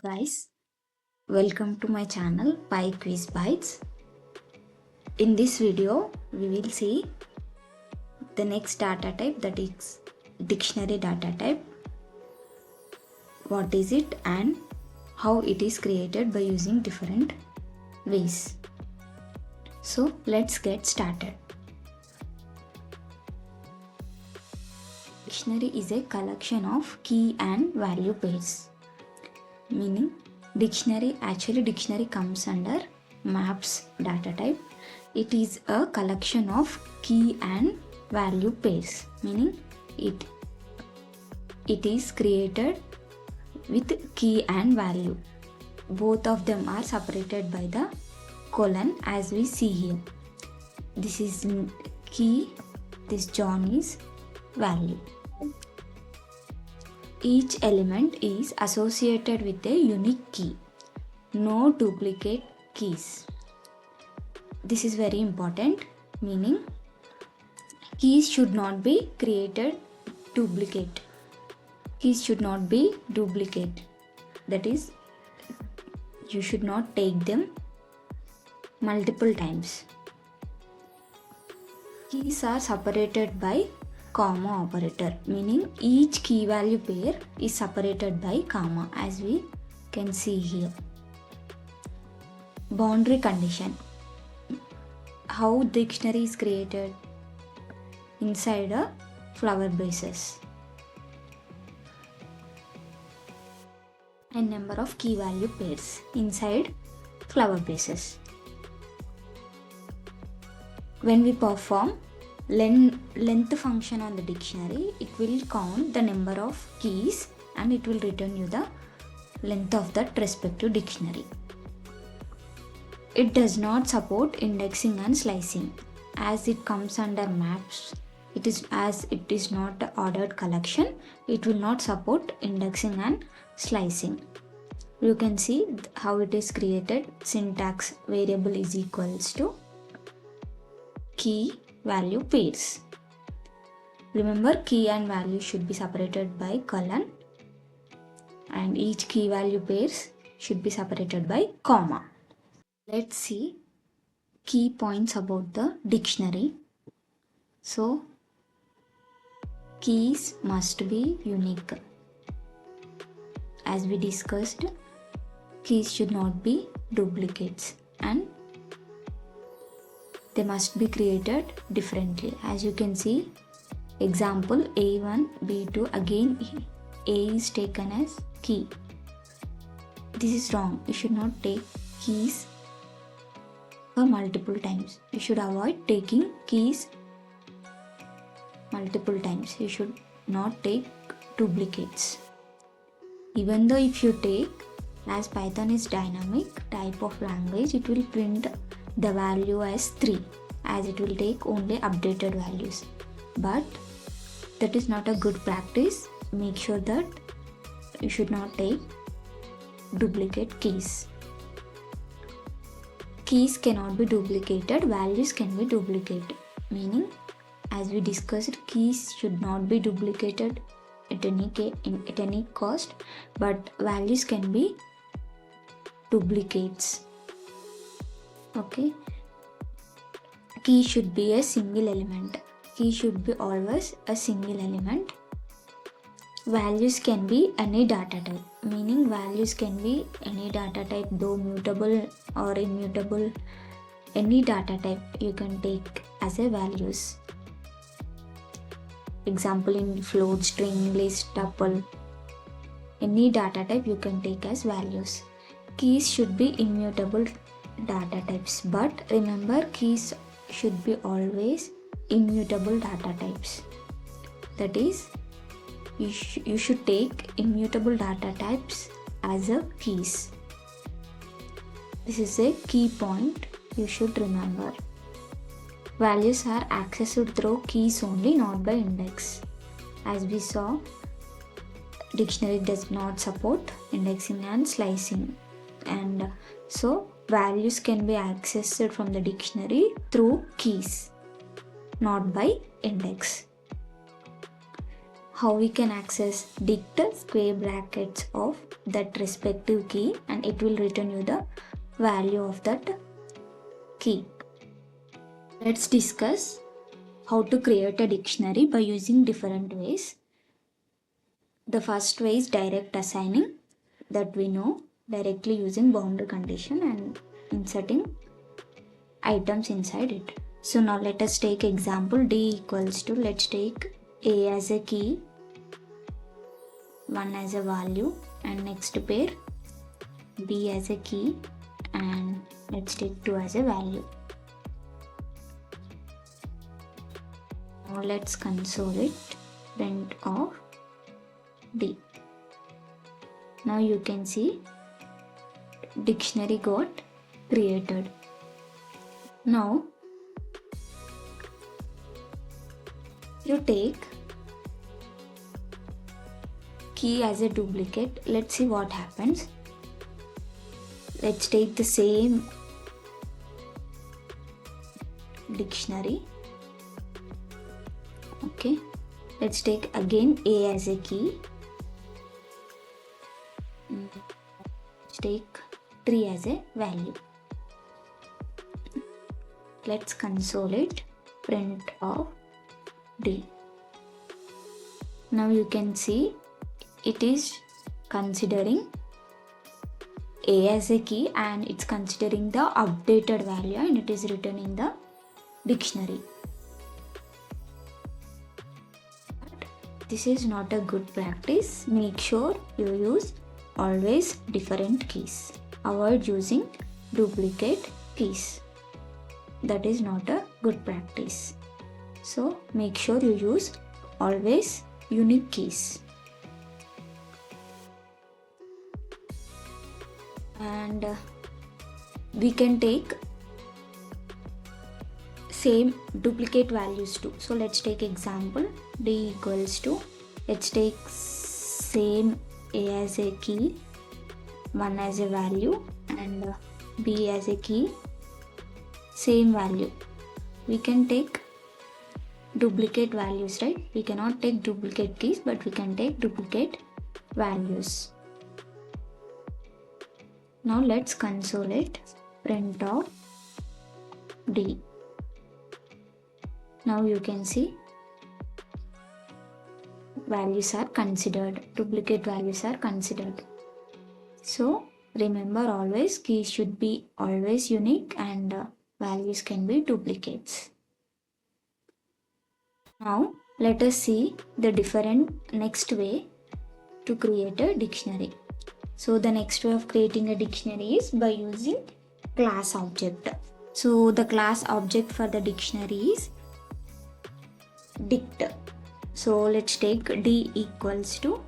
Guys, welcome to my channel Pi Quiz Bytes. In this video, we will see the next data type, that is dictionary data type. What is it and how it is created by using different ways. So let's get started. Dictionary is a collection of key and value pairs. Meaning dictionary comes under maps data type. It is a collection of key and value pairs, meaning it is created with key and value. Both of them are separated by the colon, as we see here. This is key, this John is value. Each element is associated with a unique key. No duplicate keys. This is very important, meaning keys should not be created duplicate. Keys should not be duplicate. That is, you should not take them multiple times. Keys are separated by comma operator, meaning each key value pair is separated by comma, as we can see here. Boundary condition. How dictionary is created? Inside a flower bases. And number of key value pairs inside flower bases. When we perform length function on the dictionary, it will count the number of keys and it will return you the length of that respective dictionary. It does not support indexing and slicing, as it comes under maps. It is not an ordered collection, it will not support indexing and slicing. You can see how it is created. Syntax: variable is equals to key value pairs. Remember, key and value should be separated by colon, and each key value pairs should be separated by comma. Let's see key points about the dictionary. So, keys must be unique. As we discussed, keys should not be duplicates and they must be created differently. As you can see, example A1, B2, again A is taken as key. This is wrong. You should not take keys for multiple times. You should avoid taking keys multiple times. You should not take duplicates. Even though if you take, as Python is dynamic type of language, it will print the value as 3, as it will take only updated values. But that is not a good practice. Make sure that you should not take duplicate keys. Keys cannot be duplicated, values can be duplicated. Meaning, as we discussed, keys should not be duplicated at any cost, but values can be duplicates. Okay. Key should be a single element. Key should be always a single element. Values can be any data type, meaning values can be any data type, though mutable or immutable. Any data type you can take as a values. Example in float, string, list, tuple. Any data type you can take as values. Keys should be immutable data types, but remember, keys should be always immutable data types. That is, you should take immutable data types as a keys. This is a key point you should remember. Values are accessed through keys only, not by index. As we saw, dictionary does not support indexing and slicing, and so values can be accessed from the dictionary through keys, not by index. how we can access dict square brackets of that respective key, and it will return you the value of that key. Let's discuss how to create a dictionary by using different ways. The first way is direct assigning, that we know, directly using boundary condition and inserting items inside it. So now let us take example d equals to, let's take a as a key, 1 as a value, and next pair b as a key, and let's take 2 as a value. Now let's console it, print of d. Now you can see dictionary got created. Now you take key as a duplicate. Let's see what happens. Let's take the same dictionary. Okay, let's take again a as a key. Let's take 3 as a value. Let's console it, print of d. Now you can see it is considering a as a key, and it's considering the updated value, and it is returning the dictionary. But this is not a good practice. Make sure you use always different keys. Avoid using duplicate keys. That is not a good practice. So make sure you use always unique keys. And we can take same duplicate values too. So let's take example d equals to, let's take same a as a key, 1 as a value, and b as a key, same value. We can take duplicate values, right? We cannot take duplicate keys, but we can take duplicate values. Now let's console it, print of d. Now you can see values are considered, duplicate values are considered. So remember, always keys should be always unique, and values can be duplicates. Now let us see the different next way to create a dictionary. So the next way of creating a dictionary is by using class object. So the class object for the dictionary is dict. So let's take d equals to,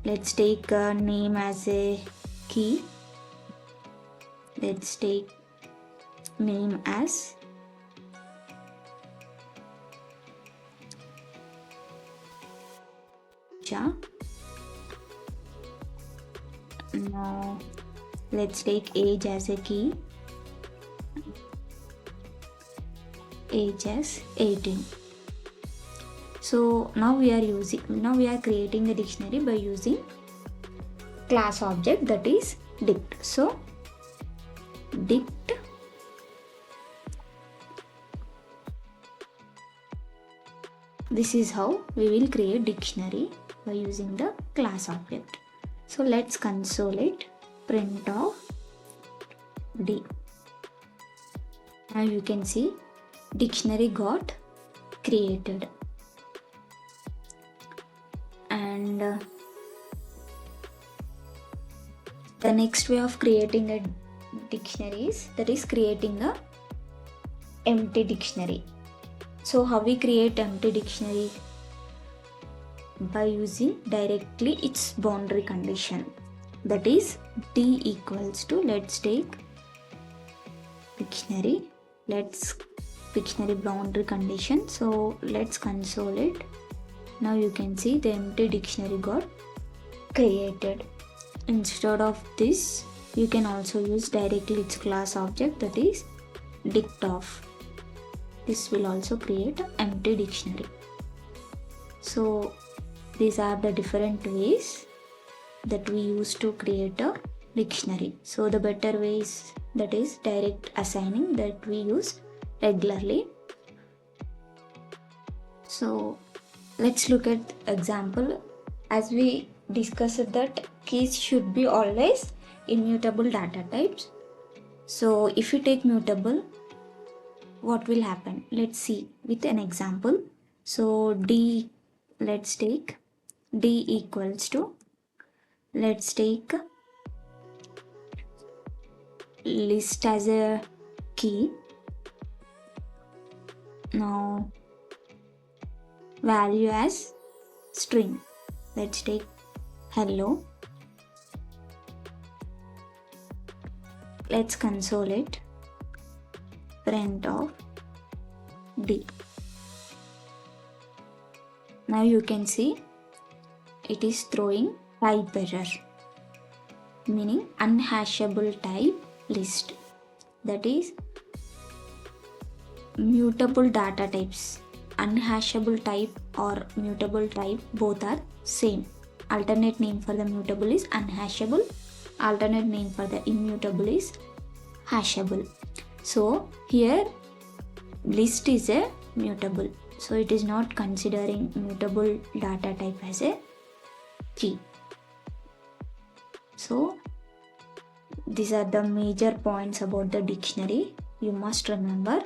let's take name as a key. Let's take name as ja. Now let's take age as a key, age as 18. So now we are creating the dictionary by using class object, that is dict. So dict this is how we will create dictionary by using the class object. So let's console it, print of d. Now you can see dictionary got created. And the next way of creating a dictionary is, that is creating a empty dictionary. So how we create empty dictionary? By using directly its boundary condition, that is d equals to, let's take dictionary, let's dictionary boundary condition. So let's console it. Now you can see the empty dictionary got created. Instead of this, you can also use directly its class object, that is dict of. This will also create an empty dictionary. So these are the different ways that we use to create a dictionary. So the better way is, that is direct assigning, that we use regularly. So let's look at example. As we discussed that keys should be always immutable data types. So if you take mutable, what will happen? Let's see with an example. So D, let's take D equals to, let's take list as a key. Now value as string. Let's take hello. Let's console it. Print of D. Now you can see it is throwing type error, meaning unhashable type list. That is mutable data types. Unhashable type or mutable type both are same. Alternate name for the mutable is unhashable. Alternate name for the immutable is hashable. So here list is a mutable. So it is not considering mutable data type as a key. So these are the major points about the dictionary you must remember.